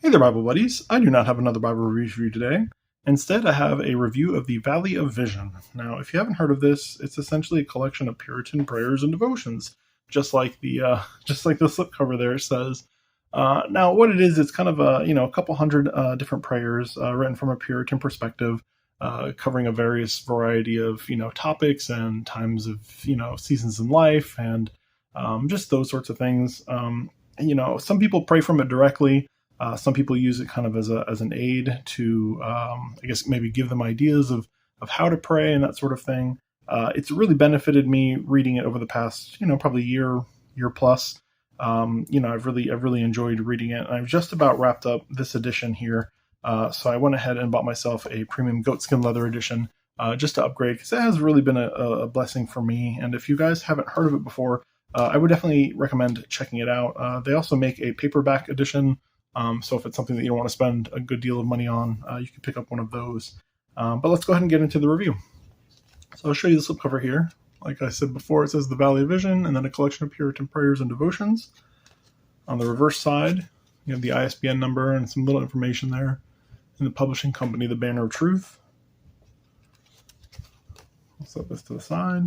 Hey there, Bible buddies. I do not have another Bible review for you today. Instead, I have a review of the Valley of Vision. Now, if you haven't heard of this, it's essentially a collection of Puritan prayers and devotions, just like the slipcover there says. Now, what it is, it's kind of a couple hundred different prayers written from a Puritan perspective, covering a various variety of topics and times of seasons in life and just those sorts of things. Some people pray from it directly. Some people use it kind of as an aid to, maybe give them ideas of how to pray and that sort of thing. It's really benefited me reading it over the past, probably year plus. I've really enjoyed reading it. I've just about wrapped up this edition here. So I went ahead and bought myself a premium goatskin leather edition just to upgrade, because it has really been a blessing for me. And if you guys haven't heard of it before, I would definitely recommend checking it out. They also make a paperback edition. So if it's something that you don't want to spend a good deal of money on, you can pick up one of those. But let's go ahead and get into the review. So I'll show you the slipcover here. Like I said before, it says the Valley of Vision, and then a collection of Puritan prayers and devotions. On the reverse side, you have the ISBN number and some little information there. And the publishing company, the Banner of Truth. I'll set this to the side.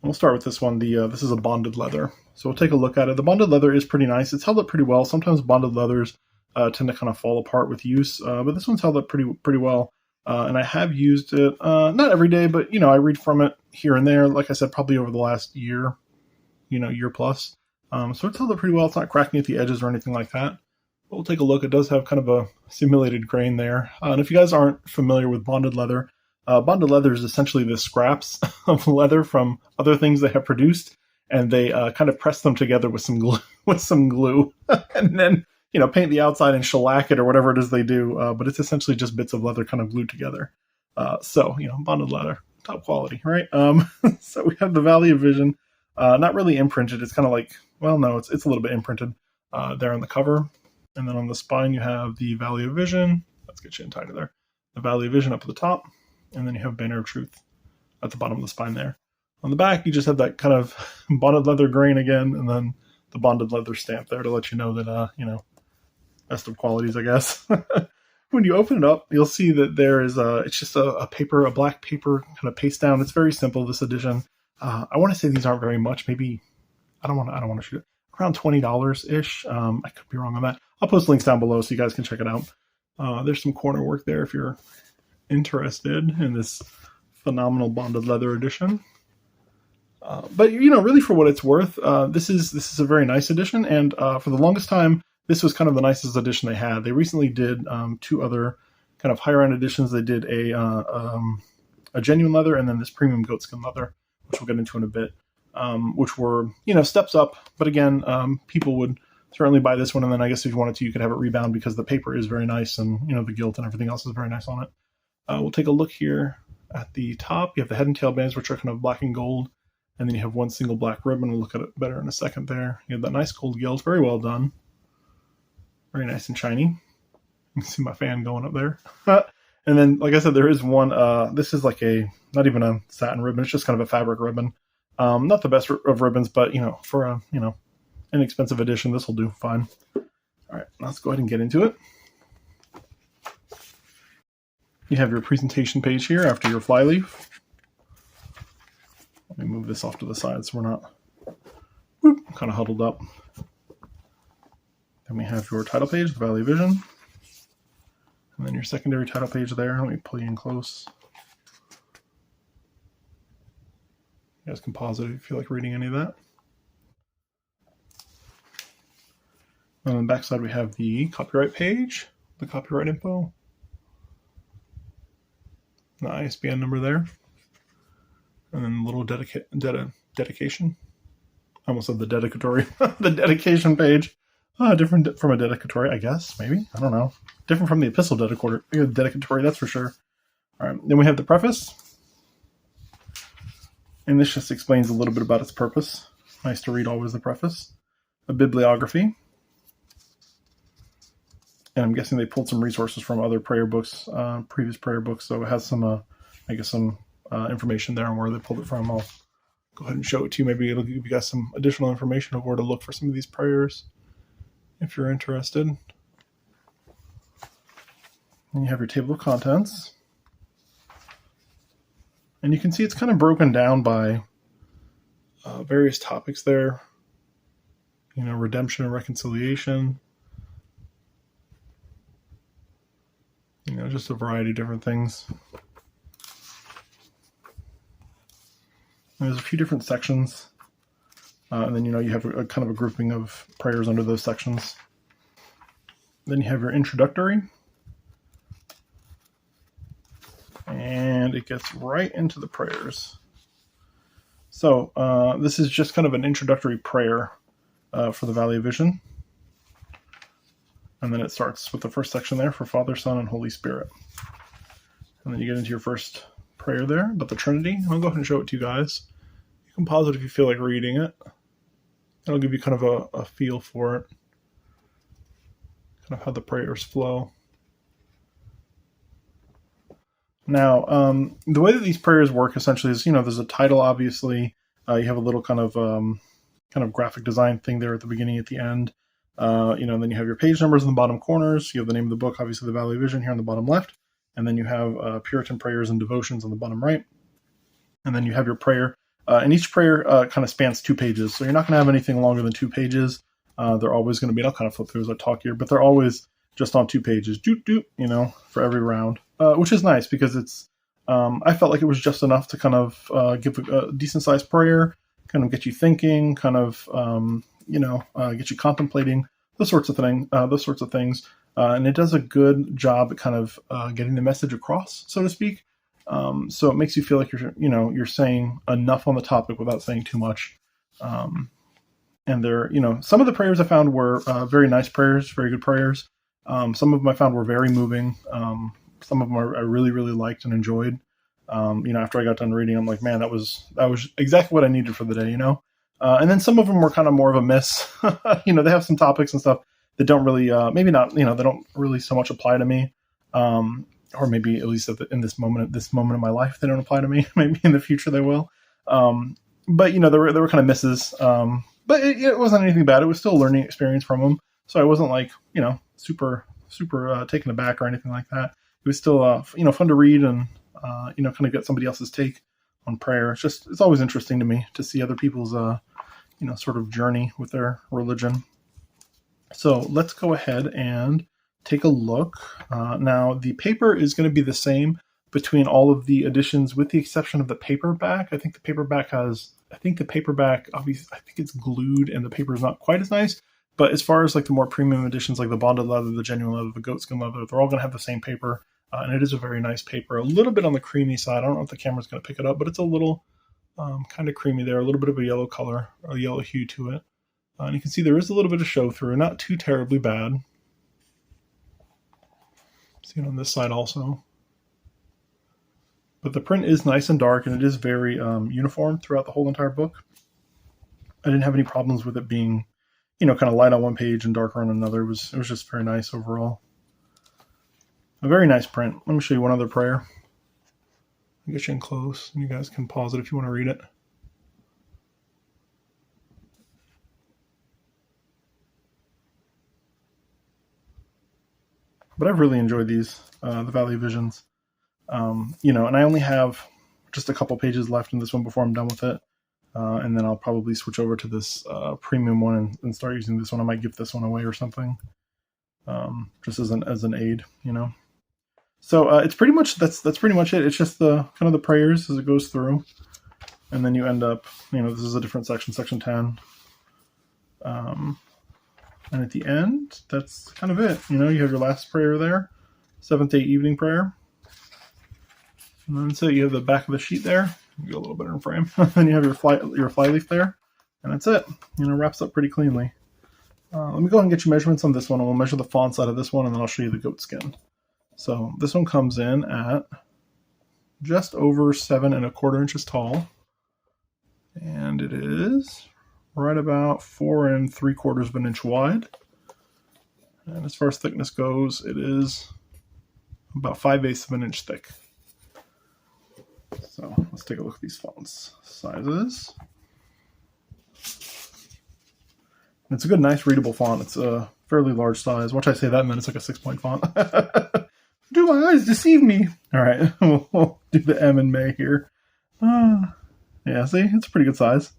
We'll start with this one. This is a bonded leather. So we'll take a look at it. The bonded leather is pretty nice. It's held up pretty well. Sometimes bonded leathers tend to kind of fall apart with use, but this one's held up pretty well. And I have used it, not every day, but, I read from it here and there. Like I said, probably over the last year, year plus. So it's held up pretty well. It's not cracking at the edges or anything like that. But we'll take a look. It does have kind of a simulated grain there. And if you guys aren't familiar with bonded leather is essentially the scraps of leather from other things they have produced, and they kind of press them together with some glue, and then paint the outside and shellac it or whatever it is they do. But it's essentially just bits of leather kind of glued together. So bonded leather, top quality, right? So we have the Valley of Vision, not really imprinted. It's kind of like, well, no, it's a little bit imprinted there on the cover, and then on the spine you have the Valley of Vision. Let's get you in tighter there. The Valley of Vision up at the top. And then you have Banner of Truth at the bottom of the spine there. On the back, you just have that kind of bonded leather grain again, and then the bonded leather stamp there to let you know that, best of qualities, I guess. When you open it up, you'll see that there is it's just a black paper kind of paste down. It's very simple, this edition. I want to say these aren't very much. Maybe, I don't want to shoot it. Around $20-ish. I could be wrong on that. I'll post links down below so you guys can check it out. There's some corner work there if you're interested in this phenomenal bonded leather edition. But really for what it's worth, this is a very nice edition, and for the longest time, this was kind of the nicest edition they had. They recently did two other kind of higher end editions. They did a genuine leather, and then this premium goatskin leather, which we'll get into in a bit, which were steps up. But again, people would certainly buy this one, and then I guess if you wanted to, you could have it rebound because the paper is very nice, and the gilt and everything else is very nice on it. We'll take a look here at the top. You have the head and tail bands, which are kind of black and gold. And then you have one single black ribbon. We'll look at it better in a second there. You have that nice gold gilt. Very well done. Very nice and shiny. You can see my fan going up there. And then, like I said, there is one. This is like not even a satin ribbon. It's just kind of a fabric ribbon. Not the best of ribbons, but, for a, inexpensive edition, this will do fine. All right, let's go ahead and get into it. You have your presentation page here after your flyleaf. Let me move this off to the side so we're not kind of huddled up. Then we have your title page, the Valley of Vision. And then your secondary title page there. Let me pull you in close. You guys can pause it if you feel like reading any of that. And on the back side we have the copyright page, the copyright info. The ISBN number there, and then a little dedication. I almost said the dedicatory, the dedication page. Different from a dedicatory, I guess, maybe. I don't know. Different from the epistle dedicatory, that's for sure. All right, then we have the preface. And this just explains a little bit about its purpose. Nice to read always, the preface. A bibliography. And I'm guessing they pulled some resources from other prayer books, previous prayer books, so it has some, some information there on where they pulled it from. I'll go ahead and show it to you. Maybe it'll give you guys some additional information of where to look for some of these prayers, if you're interested. Then you have your table of contents. And you can see it's kind of broken down by various topics there. You know, redemption and reconciliation. You know, just a variety of different things. And there's a few different sections. And then, you know, you have a kind of a grouping of prayers under those sections. Then you have your introductory. And it gets right into the prayers. So this is just kind of an introductory prayer for the Valley of Vision. And then it starts with the first section there for Father, Son, and Holy Spirit. And then you get into your first prayer there about the Trinity. I'll go ahead and show it to you guys. You can pause it if you feel like reading it. It'll give you kind of a feel for it. Kind of how the prayers flow. Now, the way that these prayers work essentially is, you know, there's a title, obviously. You have a little kind of graphic design thing there at the beginning, at the end. You know, and then you have your page numbers in the bottom corners. You have the name of the book, obviously the Valley of Vision here on the bottom left. And then you have Puritan prayers and devotions on the bottom right. And then you have your prayer. And each prayer kind of spans 2 pages. So you're not going to have anything longer than 2 pages. They're always going to be, and I'll kind of flip through as I talk here, but they're always just on 2 pages, you know, for every round, which is nice because it's, I felt like it was just enough to kind of give a decent sized prayer, kind of get you thinking, kind of, you know, get you contemplating, those sorts of things. And it does a good job at kind of getting the message across, so to speak. So it makes you feel like you're saying enough on the topic without saying too much. And there, you know, some of the prayers I found were very nice prayers, very good prayers. Some of them I found were very moving. Some of them I really, really liked and enjoyed. You know, after I got done reading, I'm like, man, that was exactly what I needed for the day, you know? And then some of them were kind of more of a miss. You know, they have some topics and stuff that don't really, maybe not, you know, they don't really so much apply to me. Or maybe at least in this moment of my life, they don't apply to me. Maybe in the future they will. But, you know, there were kind of misses. But it wasn't anything bad. It was still a learning experience from them. So I wasn't like, you know, super taken aback or anything like that. It was still, you know, fun to read and, you know, kind of get somebody else's take on prayer. It's always interesting to me to see other people's, you know, sort of journey with their religion. So let's go ahead and take a look. Now, the paper is going to be the same between all of the editions with the exception of the paperback. I think the paperback, obviously, I think it's glued and the paper is not quite as nice. But as far as like the more premium editions, like the bonded leather, the genuine leather, the goatskin leather, they're all going to have the same paper. And it is a very nice paper, a little bit on the creamy side. I don't know if the camera's going to pick it up, but it's a little kind of creamy there, a little bit of a yellow color, a yellow hue to it. And you can see there is a little bit of show through, not too terribly bad. See it on this side also. But the print is nice and dark, and it is very uniform throughout the whole entire book. I didn't have any problems with it being, you know, kind of light on one page and darker on another. It was just very nice overall. A very nice print. Let me show you one other prayer. I'll get you in close, and you guys can pause it if you want to read it. But I've really enjoyed these, the Valley of Visions. You know, and I only have just a couple pages left in this one before I'm done with it. And then I'll probably switch over to this premium one and start using this one. I might give this one away or something, just as an aid, you know. So it's pretty much that's pretty much it. It's just the kind of the prayers as it goes through, and then you end up, you know, this is a different section, section 10. And at the end, that's kind of it. You know, you have your last prayer there, 7th-day evening prayer. And then that's it. You have the back of the sheet there. Get a little better in frame. Then you have your flyleaf there, and that's it. You know, wraps up pretty cleanly. Let me go ahead and get you measurements on this one, and we'll measure the fonts out of this one, and then I'll show you the goatskin. So this one comes in at just over 7 1/4 inches tall, and it is right about 4 3/4 of an inch wide. And as far as thickness goes, it is about 5/8 of an inch thick. So let's take a look at these fonts sizes. It's a good, nice, readable font. It's a fairly large size. Watch I say that, and then it's like a 6-point font. do my eyes deceive me? All right, we'll do the M in May here. Yeah, see, it's a pretty good size.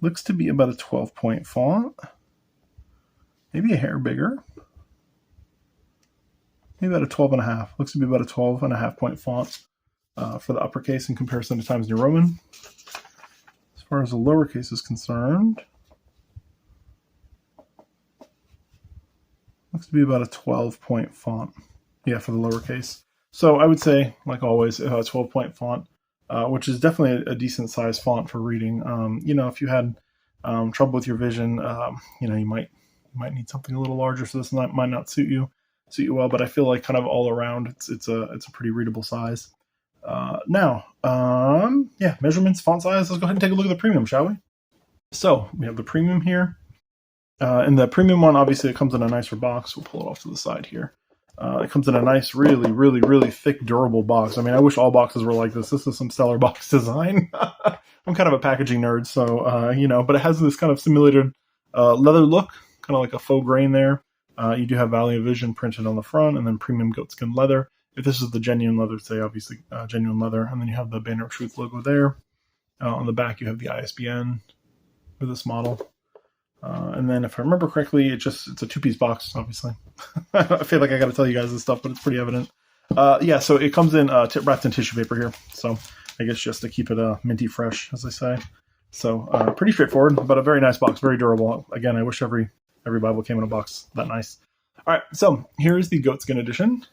Looks to be about a 12-point font. Maybe a hair bigger. Maybe about a 12.5. Looks to be about a 12.5-point font for the uppercase in comparison to Times New Roman. As far as the lowercase is concerned, looks to be about a 12-point font. Yeah, for the lowercase. So I would say, like always, a 12-point font, which is definitely a decent size font for reading. If you had trouble with your vision, you might need something a little larger. So this might not suit you well. But I feel like kind of all around, it's a pretty readable size. Now, measurements, font size. Let's go ahead and take a look at the premium, shall we? So we have the premium here. And the premium one, obviously, it comes in a nicer box. We'll pull it off to the side here. It comes in a nice, really, really, really thick, durable box. I mean, I wish all boxes were like this. This is some stellar box design. I'm kind of a packaging nerd, so, but it has this kind of simulated leather look, kind of like a faux grain there. You do have Valley of Vision printed on the front, and then premium goatskin leather. If this is the genuine leather, say, obviously, genuine leather. And then you have the Banner of Truth logo there. On the back, you have the ISBN for this model. And then if I remember correctly, it's a two-piece box, obviously. I feel like I got to tell you guys this stuff, but it's pretty evident. So it comes in wrapped in tissue paper here. So I guess just to keep it minty fresh, as they say. So pretty straightforward, but a very nice box, very durable. Again, I wish every Bible came in a box that nice. All right, so here is the goatskin edition.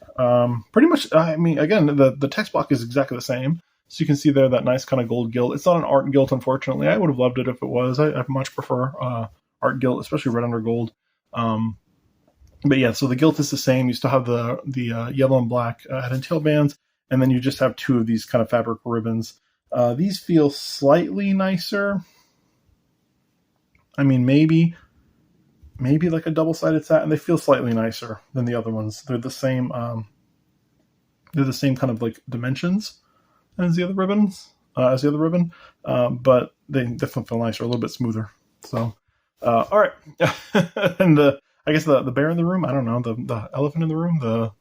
Pretty much, again, the text block is exactly the same. So you can see there that nice kind of gold gilt. It's not an art gilt, unfortunately. I would have loved it if it was. I much prefer art gilt, especially red under gold. But yeah, so the gilt is the same. You still have the yellow and black head and tail bands, and then you just have two of these kind of fabric ribbons. These feel slightly nicer. I mean, maybe like a double-sided satin. They feel slightly nicer than the other ones. They're the same. They're the same kind of like dimensions as the other ribbons, but they definitely feel nicer, a little bit smoother. So. All right. And I guess the bear in the room, I don't know, the elephant in the room, the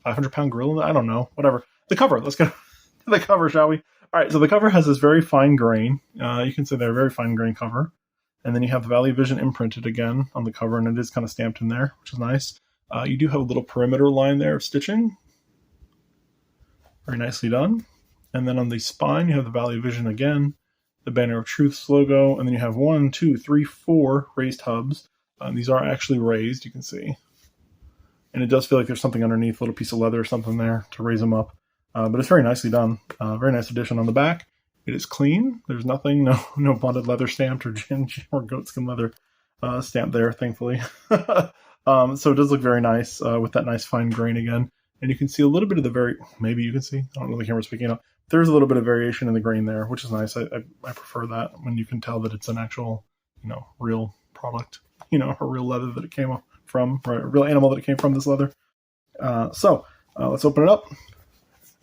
500-pound gorilla, I don't know, whatever. The cover, let's get to the cover, shall we? All right, so the cover has this very fine grain. You can see they're a very fine grain cover. And then you have the Valley of Vision imprinted again on the cover, and it is kind of stamped in there, which is nice. You do have a little perimeter line there of stitching. Very nicely done. And then on the spine, you have the Valley of Vision again, the Banner of Truth's logo, and then you have 1, 2, 3, 4 raised hubs. These are actually raised, you can see. And it does feel like there's something underneath, a little piece of leather or something there to raise them up. But it's very nicely done. Very nice addition on the back. It is clean. There's nothing, no bonded leather stamped or goatskin leather stamped there, thankfully. So it does look very nice with that nice fine grain again. And you can see a little bit of maybe you can see, I don't know, the camera's picking up. There's a little bit of variation in the grain there, which is nice. I prefer that when you can tell that it's an actual, real product, a real leather that it came from, or a real animal that it came from, this leather. So let's open it up,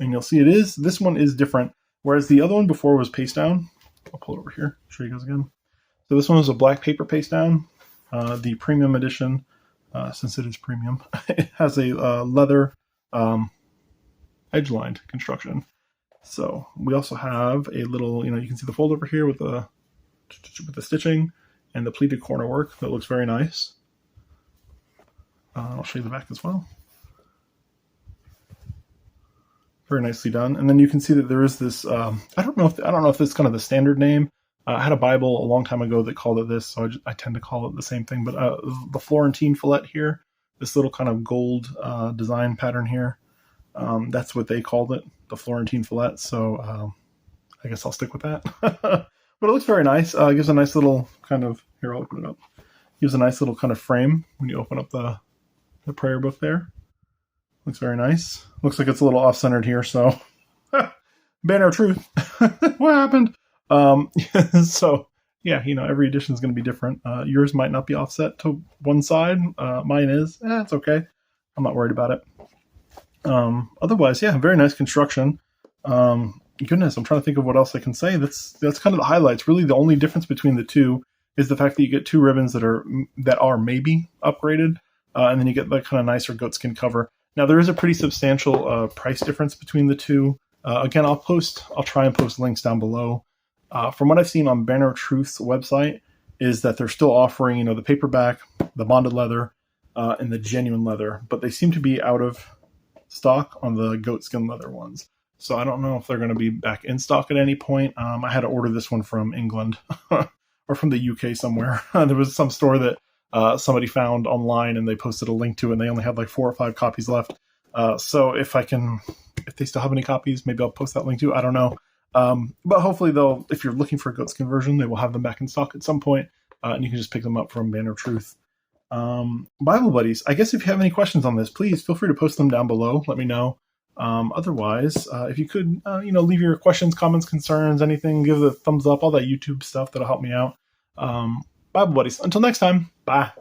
and you'll see this one is different, whereas the other one before was paste down. I'll pull it over here, show you guys again. So this one is a black paper paste down. The premium edition, since it is premium, it has a leather edge-lined construction. So we also have a little, you can see the fold over here with the stitching and the pleated corner work that looks very nice. I'll show you the back as well. Very nicely done. And then you can see that there is this. I don't know if this is kind of the standard name. I had a Bible a long time ago that called it this, so I tend to call it the same thing. But the Florentine fillet here, this little kind of gold design pattern here, that's what they called it. The Florentine fillet, so I guess I'll stick with that. But it looks very nice. It gives a nice little kind of, here, I'll open it up. Gives a nice little kind of frame when you open up the prayer book there. Looks very nice. Looks like it's a little off-centered here, so Banner of Truth. What happened? So yeah, every edition is going to be different. Yours might not be offset to one side. Mine is. It's okay. I'm not worried about it. Otherwise, yeah, very nice construction. Goodness, I'm trying to think of what else I can say. That's kind of the highlights. Really, the only difference between the two is the fact that you get two ribbons that are maybe upgraded, and then you get that kind of nicer goatskin cover. Now, there is a pretty substantial price difference between the two. Again, I'll try and post links down below. From what I've seen on Banner of Truth's website, is that they're still offering, the paperback, the bonded leather, and the genuine leather, but they seem to be out of stock on the goatskin leather ones. So I don't know if they're going to be back in stock at any point. I had to order this one from England or from the UK somewhere. There was some store that somebody found online and they posted a link to it, and they only had like 4 or 5 copies left. So if they still have any copies, maybe I'll post that link too. I don't know. But hopefully if you're looking for a goatskin version, they will have them back in stock at some point, and you can just pick them up from Banner of Truth. Bible buddies, I guess if you have any questions on this, please feel free to post them down below. Let me know. Otherwise, if you could, leave your questions, comments, concerns, anything, give the thumbs up, all that YouTube stuff, that'll help me out. Bible buddies, until next time, bye.